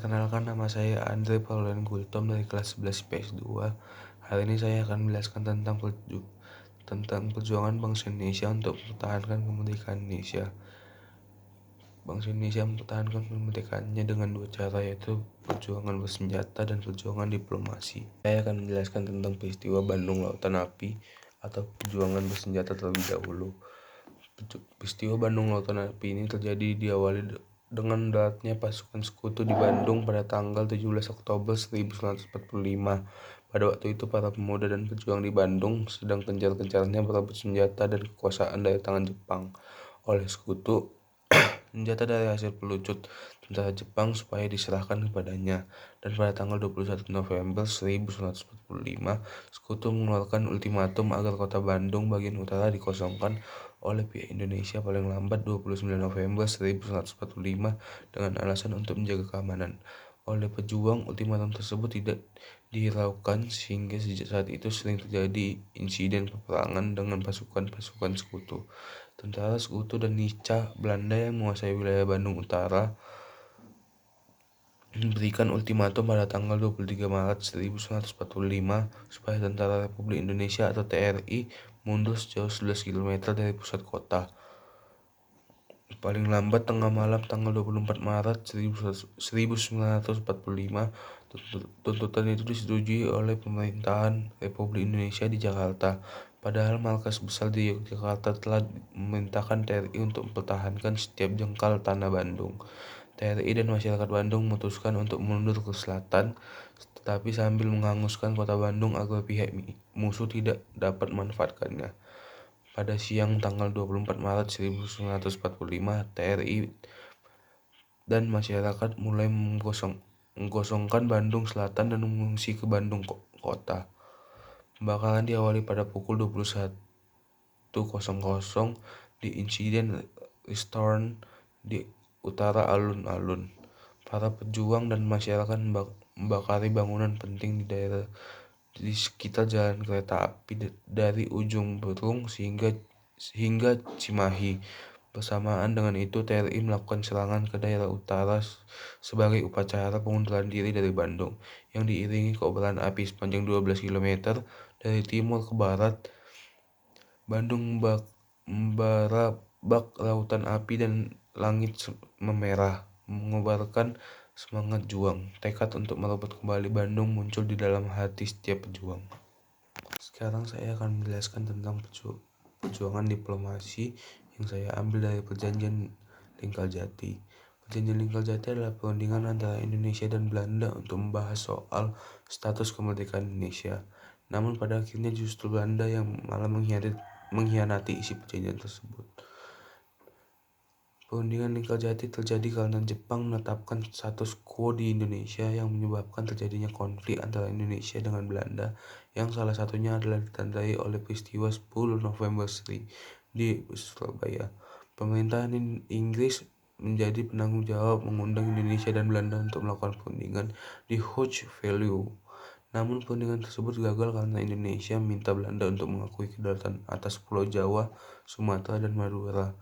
Perkenalkan, nama saya Andre Paulian Gultom dari kelas 11 IPS 2. Hari ini saya akan menjelaskan tentang perjuangan bangsa Indonesia untuk mempertahankan kemerdekaan Indonesia. Bangsa Indonesia mempertahankan kemerdekaannya dengan dua cara, yaitu perjuangan bersenjata dan perjuangan diplomasi. Saya akan menjelaskan tentang peristiwa Bandung Lautan Api atau perjuangan bersenjata terlebih dahulu. Peristiwa Bandung Lautan Api ini terjadi diawali dengan daratnya pasukan sekutu di Bandung pada tanggal 17 Oktober 1945. Pada waktu itu para pemuda dan pejuang di Bandung sedang gencar-gencarnya berebut senjata dan kekuasaan dari tangan Jepang. Oleh sekutu, senjata dari hasil pelucut tentara Jepang supaya diserahkan kepadanya. Dan pada tanggal 21 November 1945, sekutu mengeluarkan ultimatum agar kota Bandung bagian utara dikosongkan oleh pihak Indonesia paling lambat 29 November 1945 dengan alasan untuk menjaga keamanan. Oleh pejuang, ultimatum tersebut tidak dihiraukan sehingga sejak saat itu sering terjadi insiden peperangan dengan pasukan-pasukan sekutu. Tentara sekutu dan Nica Belanda yang menguasai wilayah Bandung Utara memberikan ultimatum pada tanggal 23 Maret 1945 supaya Tentara Republik Indonesia atau TRI mundur sejauh 11 km dari pusat kota. Paling lambat tengah malam tanggal 24 Maret 1945, tuntutan itu disetujui oleh pemerintahan Republik Indonesia di Jakarta. Padahal markas besar di Yogyakarta telah memerintahkan TRI untuk mempertahankan setiap jengkal tanah Bandung. TRI dan masyarakat Bandung memutuskan untuk mundur ke selatan, tetapi sambil menghanguskan kota Bandung agar pihak musuh tidak dapat memanfaatkannya. Pada siang tanggal 24 Maret 1945, TRI dan masyarakat mulai menggosongkan Bandung Selatan dan mengungsi ke Bandung Kota. Pembakaran diawali pada pukul 21.00 di insiden Restoran di utara alun-alun. Para pejuang dan masyarakat membakari bangunan penting di sekitar jalan kereta api dari ujung Berung hingga Cimahi. Bersamaan dengan itu, TRI melakukan serangan ke daerah utara sebagai upacara pengunduran diri dari Bandung, yang diiringi kobaran api sepanjang 12 km dari timur ke barat. Bandung membara bak lautan api dan langit memerah, mengobarkan semangat juang. Tekad untuk merebut kembali Bandung muncul di dalam hati setiap pejuang. Sekarang saya akan menjelaskan tentang perjuangan diplomasi yang saya ambil dari Perjanjian Lingkaljati. Perjanjian Lingkaljati adalah perundingan antara Indonesia dan Belanda untuk membahas soal status kemerdekaan Indonesia. Namun pada akhirnya justru Belanda yang malah mengkhianati isi perjanjian tersebut. Perundingan Lingkaljati terjadi karena Jepang menetapkan status quo di Indonesia yang menyebabkan terjadinya konflik antara Indonesia dengan Belanda, yang salah satunya adalah ditandai oleh peristiwa 10 November di Surabaya. Pemerintahan Inggris menjadi penanggung jawab mengundang Indonesia dan Belanda untuk melakukan perundingan di Hoge Veluwe. Namun perundingan tersebut gagal karena Indonesia meminta Belanda untuk mengakui kedaulatan atas Pulau Jawa, Sumatera, dan Madura.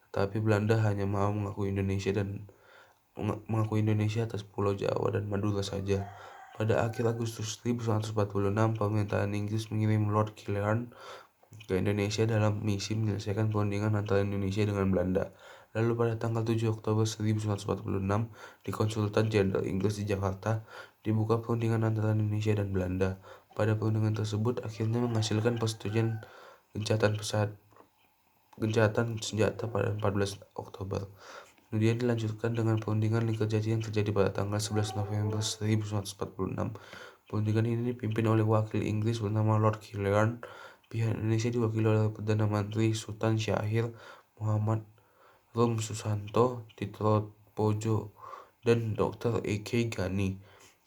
Tetapi Belanda hanya mau mengakui Indonesia atas Pulau Jawa dan Madura saja. Pada akhir Agustus 1946, pemerintahan Inggris mengirim Lord Killarney ke Indonesia dalam misi menyelesaikan perundingan antara Indonesia dengan Belanda. Lalu pada tanggal 7 Oktober 1946, di Konsultan Jenderal Inggris di Jakarta, dibuka perundingan antara Indonesia dan Belanda. Pada perundingan tersebut akhirnya menghasilkan persetujuan gencatan senjata pada 14 Oktober. Kemudian dilanjutkan dengan perundingan Lingkaljati yang terjadi pada tanggal 11 November 1946. Perundingan ini dipimpin oleh wakil Inggris bernama Lord Killarney. Pihak Indonesia diwakili oleh Perdana Menteri Sultan Syahrir, Muhammad Rum Susanto, Tito Pojo, dan Dr. E.K. Ghani.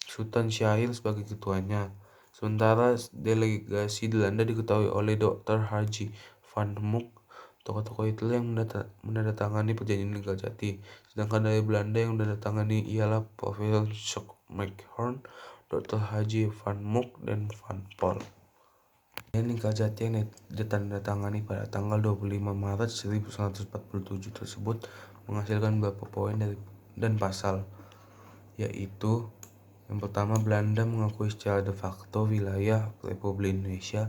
Sultan Syahrir sebagai ketuanya. Sementara delegasi Belanda diketahui oleh Dr. Haji van Mook. Tokoh-tokoh itulah yang menandatangani perjanjian Lingkaljati. Sedangkan dari Belanda yang menandatangani ialah Profesor Schock McHorn, Dr. Haji van Mook, dan Van Paul. Perjanjian Lingkaljati yang ditandatangani pada tanggal 25 Maret 1947 tersebut menghasilkan beberapa poin dan pasal, yaitu yang pertama, Belanda mengakui secara de facto wilayah Republik Indonesia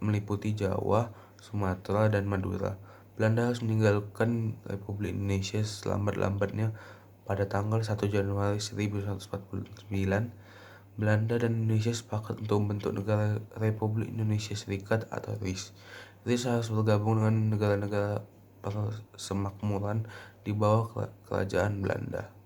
meliputi Jawa, Sumatera, dan Madura. Belanda harus meninggalkan Republik Indonesia selambat-lambatnya pada tanggal 1 Januari 1949. Belanda dan Indonesia sepakat untuk membentuk negara Republik Indonesia Serikat atau RIS. RIS harus bergabung dengan negara-negara persemakmuran di bawah kerajaan Belanda.